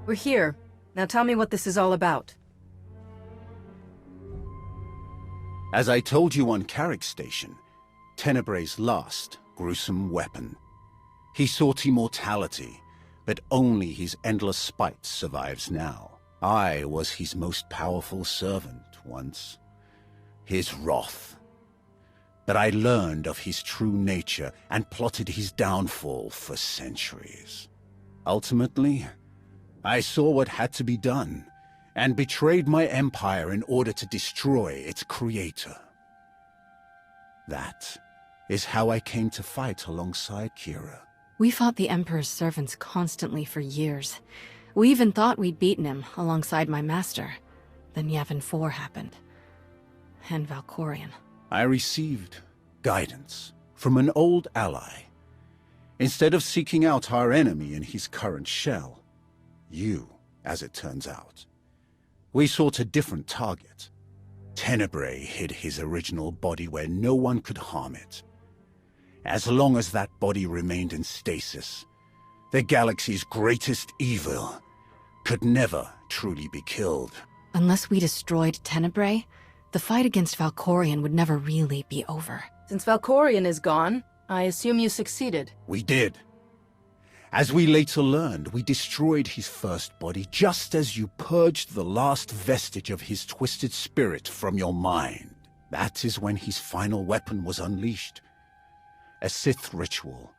We're here. Now tell me what this is all about. As I told you on Carrick Station, Tenebrae's last gruesome weapon. He sought immortality, but only his endless spite survives now. I was his most powerful servant once. His wrath. But I learned of his true nature and plotted his downfall for centuries. Ultimately, I saw what had to be done, and betrayed my empire in order to destroy its creator. That is how I came to fight alongside Kira. We fought the Emperor's servants constantly for years. We even thought we'd beaten him alongside my master. Then Yavin 4 happened. And Valkorion. I received guidance from an old ally. Instead of seeking out our enemy in his current shell, you, as it turns out, we sought a different target. Tenebrae hid his original body where no one could harm it. As long as that body remained in stasis, the galaxy's greatest evil could never truly be killed. Unless we destroyed Tenebrae, the fight against Valkorion would never really be over. Since Valkorion is gone, I assume you succeeded. We did. As we later learned, we destroyed his first body just as you purged the last vestige of his twisted spirit from your mind. That is when his final weapon was unleashed. A Sith ritual,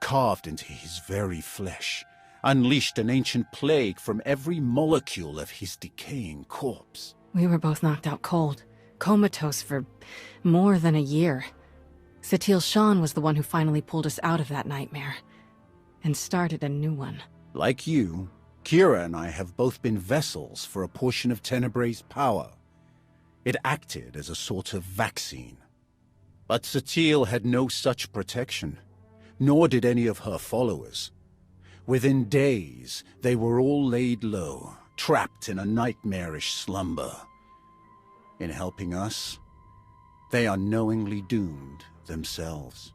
carved into his very flesh, unleashed an ancient plague from every molecule of his decaying corpse. We were both knocked out cold, comatose for more than a year. Satele Shan was the one who finally pulled us out of that nightmare, and started a new one. Like you, Kira and I have both been vessels for a portion of Tenebrae's power. It acted as a sort of vaccine. But Satele had no such protection, nor did any of her followers. Within days, they were all laid low, trapped in a nightmarish slumber. In helping us, they are knowingly doomed themselves.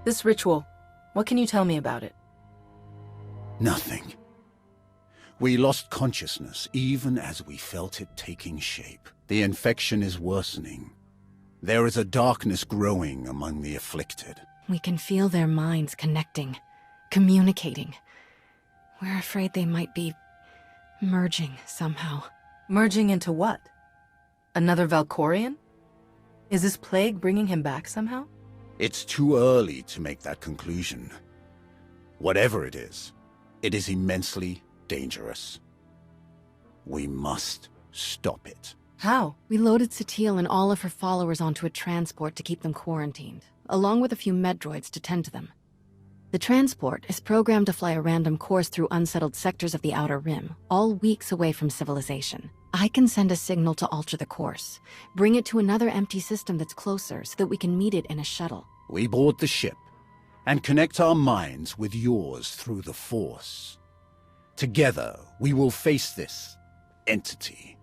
This ritual, what can you tell me about it? Nothing. We lost consciousness even as we felt it taking shape. The infection is worsening. There is a darkness growing among the afflicted. We can feel their minds connecting, communicating. We're afraid they might be merging somehow. Merging into what? Another Valkorion? Is this plague bringing him back somehow? It's too early to make that conclusion. Whatever it is immensely dangerous. We must stop it. How? We loaded Satele and all of her followers onto a transport to keep them quarantined, along with a few med droids to tend to them. The transport is programmed to fly a random course through unsettled sectors of the Outer Rim, all weeks away from civilization. I can send a signal to alter the course, bring it to another empty system that's closer so that we can meet it in a shuttle. We board the ship and connect our minds with yours through the Force. Together, we will face this entity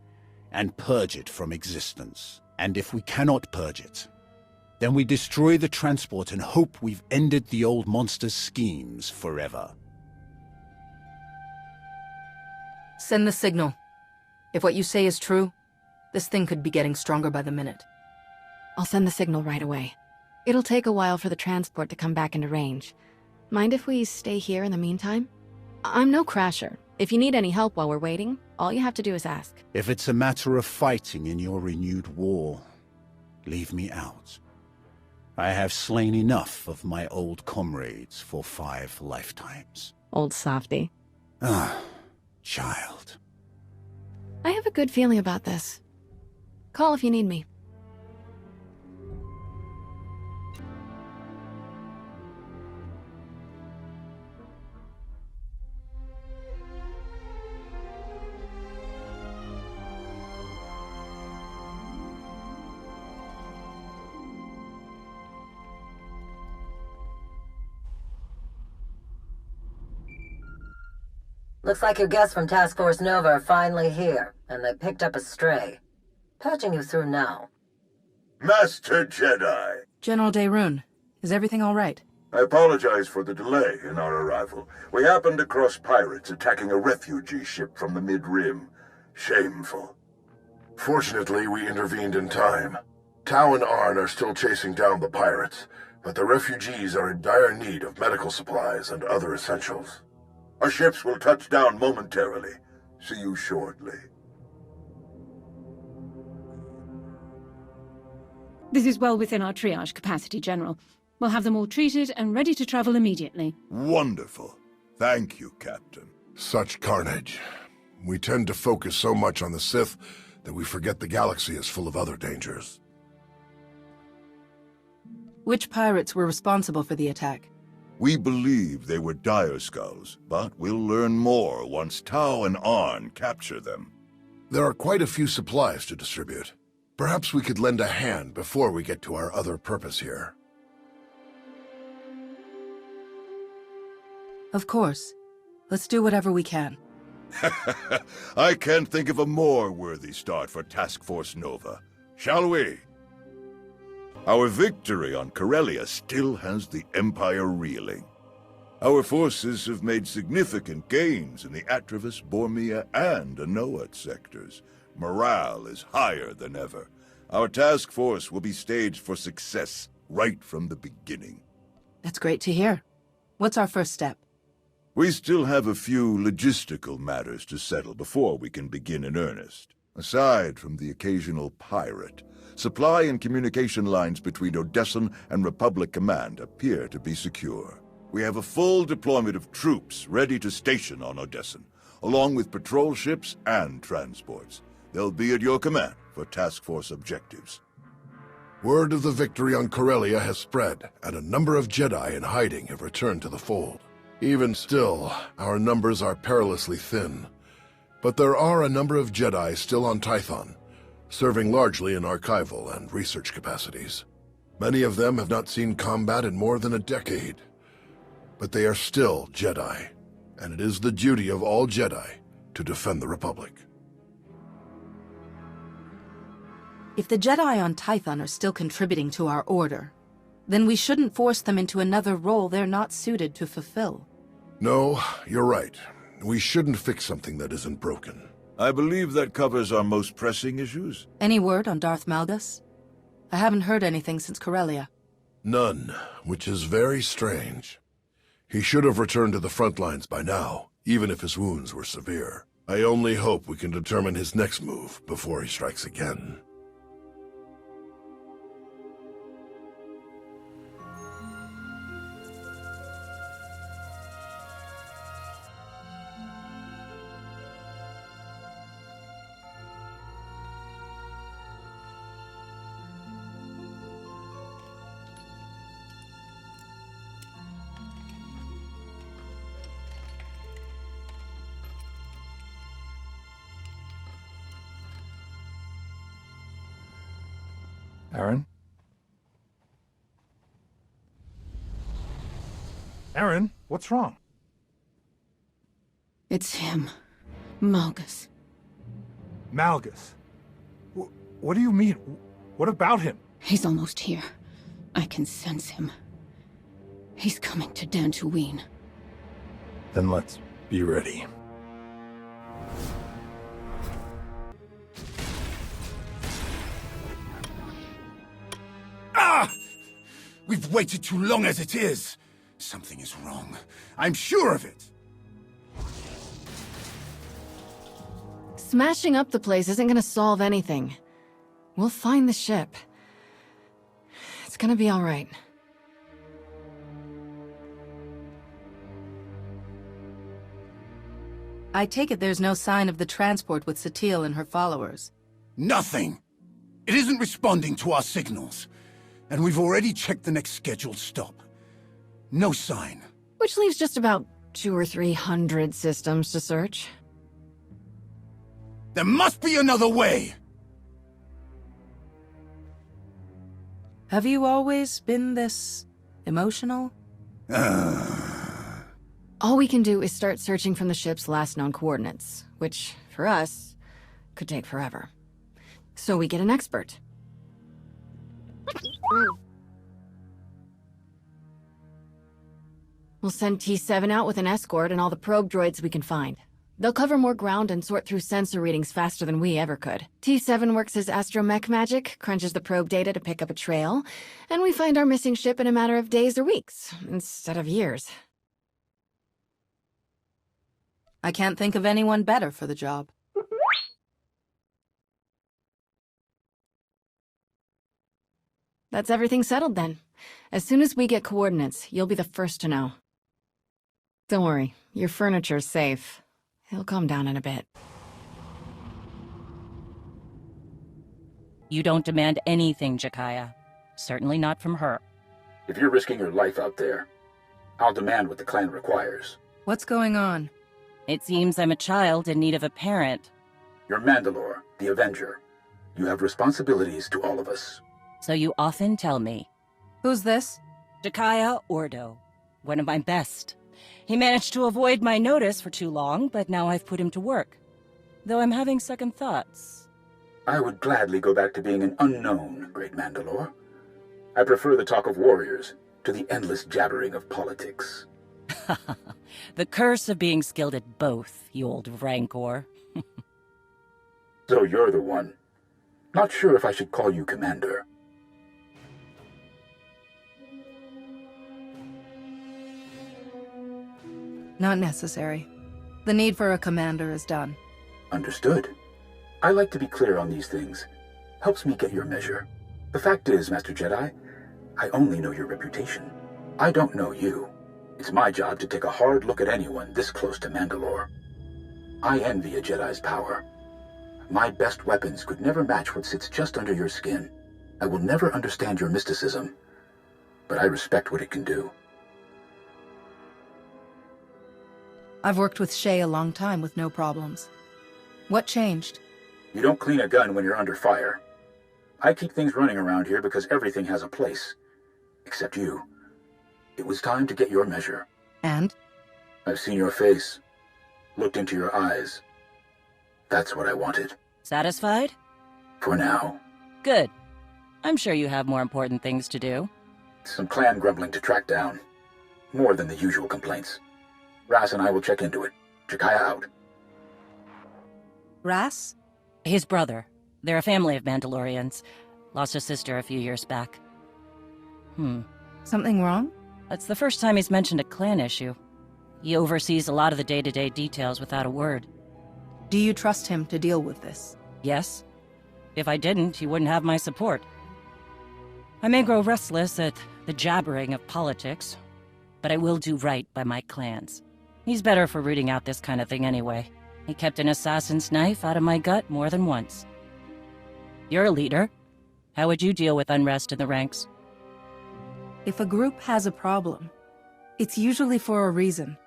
and purge it from existence. And if we cannot purge it, then we destroy the transport and hope we've ended the old monster's schemes forever. Send the signal. If what you say is true, this thing could be getting stronger by the minute. I'll send the signal right away. It'll take a while for the transport to come back into range. Mind if we stay here in the meantime? I'm no crasher. If you need any help while we're waiting, all you have to do is ask. If it's a matter of fighting in your renewed war, leave me out. I have slain enough of my old comrades for 5 lifetimes. Old softy. Ah, child. I have a good feeling about this. Call if you need me. Looks like your guests from Task Force Nova are finally here, and they picked up a stray. Patching you through now. Master Jedi. General Daerun, is everything all right? I apologize for the delay in our arrival. We happened across pirates attacking a refugee ship from the Mid-Rim. Shameful. Fortunately, we intervened in time. Tau and Arn are still chasing down the pirates, but the refugees are in dire need of medical supplies and other essentials. Our ships will touch down momentarily. See you shortly. This is well within our triage capacity, General. We'll have them all treated and ready to travel immediately. Wonderful. Thank you, Captain. Such carnage. We tend to focus so much on the Sith that we forget the galaxy is full of other dangers. Which pirates were responsible for the attack? We believe they were Dire Skulls, but we'll learn more once Tau and Arn capture them. There are quite a few supplies to distribute. Perhaps we could lend a hand before we get to our other purpose here. Of course. Let's do whatever we can. I can't think of a more worthy start for Task Force Nova. Shall we? Our victory on Corellia still has the Empire reeling. Our forces have made significant gains in the Atravus, Bormia, and Anoat sectors. Morale is higher than ever. Our task force will be staged for success right from the beginning. That's great to hear. What's our first step? We still have a few logistical matters to settle before we can begin in earnest. Aside from the occasional pirate, supply and communication lines between Odessen and Republic Command appear to be secure. We have a full deployment of troops ready to station on Odessen, along with patrol ships and transports. They'll be at your command for task force objectives. Word of the victory on Corellia has spread, and a number of Jedi in hiding have returned to the fold. Even still, our numbers are perilously thin. But there are a number of Jedi still on Tython, serving largely in archival and research capacities. Many of them have not seen combat in more than a decade. But they are still Jedi, and it is the duty of all Jedi to defend the Republic. If the Jedi on Tython are still contributing to our order, then we shouldn't force them into another role they're not suited to fulfill. No, you're right. We shouldn't fix something that isn't broken. I believe that covers our most pressing issues. Any word on Darth Malgus? I haven't heard anything since Corellia. None, which is very strange. He should have returned to the front lines by now, even if his wounds were severe. I only hope we can determine his next move before he strikes again. Aaron? Aaron, what's wrong? It's him. Malgus. Malgus? What do you mean? What about him? He's almost here. I can sense him. He's coming to Dantooine. Then let's be ready. We've waited too long as it is. Something is wrong. I'm sure of it. Smashing up the place isn't gonna solve anything. We'll find the ship. It's gonna be all right. I take it there's no sign of the transport with Satele and her followers. Nothing. It isn't responding to our signals. And we've already checked the next scheduled stop. No sign. Which leaves just about 200 or 300 systems to search. There must be another way! Have you always been this emotional? All we can do is start searching from the ship's last known coordinates, which, for us, could take forever. So we get an expert. We'll send T7 out with an escort and all the probe droids we can find. They'll cover more ground and sort through sensor readings faster than we ever could. T7 works as astromech magic, crunches the probe data to pick up a trail, and we find our missing ship in a matter of days or weeks, instead of years. I can't think of anyone better for the job. That's everything settled then. As soon as we get coordinates, you'll be the first to know. Don't worry, your furniture's safe. He'll calm down in a bit. You don't demand anything, Jakaya. Certainly not from her. If you're risking your life out there, I'll demand what the clan requires. What's going on? It seems I'm a child in need of a parent. You're Mandalore, the Avenger. You have responsibilities to all of us. So you often tell me. Who's this? Jakaya Ordo. One of my best. He managed to avoid my notice for too long, but now I've put him to work. Though I'm having second thoughts. I would gladly go back to being an unknown, Great Mandalore. I prefer the talk of warriors to the endless jabbering of politics. The curse of being skilled at both, you old rancor. So you're the one. Not sure if I should call you Commander. Not necessary. The need for a commander is done. Understood. I like to be clear on these things. Helps me get your measure. The fact is, Master Jedi, I only know your reputation. I don't know you. It's my job to take a hard look at anyone this close to Mandalore. I envy a Jedi's power. My best weapons could never match what sits just under your skin. I will never understand your mysticism, but I respect what it can do. I've worked with Shay a long time with no problems. What changed? You don't clean a gun when you're under fire. I keep things running around here because everything has a place. Except you. It was time to get your measure. And? I've seen your face. Looked into your eyes. That's what I wanted. Satisfied? For now. Good. I'm sure you have more important things to do. Some clan grumbling to track down. More than the usual complaints. Ras and I will check into it. Jakaya out. Ras? His brother. They're a family of Mandalorians. Lost a sister a few years back. Something wrong? That's the first time he's mentioned a clan issue. He oversees a lot of the day-to-day details without a word. Do you trust him to deal with this? Yes. If I didn't, he wouldn't have my support. I may grow restless at the jabbering of politics, but I will do right by my clans. He's better for rooting out this kind of thing anyway. He kept an assassin's knife out of my gut more than once. You're a leader. How would you deal with unrest in the ranks? If a group has a problem, it's usually for a reason.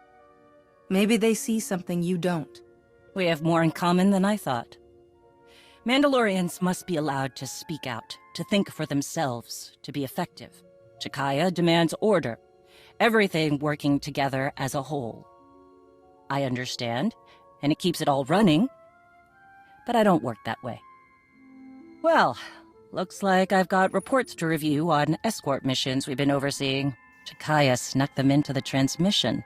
Maybe they see something you don't. We have more in common than I thought. Mandalorians must be allowed to speak out, to think for themselves, to be effective. Jakaya demands order, everything working together as a whole. I understand, and it keeps it all running, but I don't work that way. Well, looks like I've got reports to review on escort missions we've been overseeing. Jakaya snuck them into the transmission.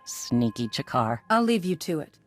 Sneaky Chakar. I'll leave you to it.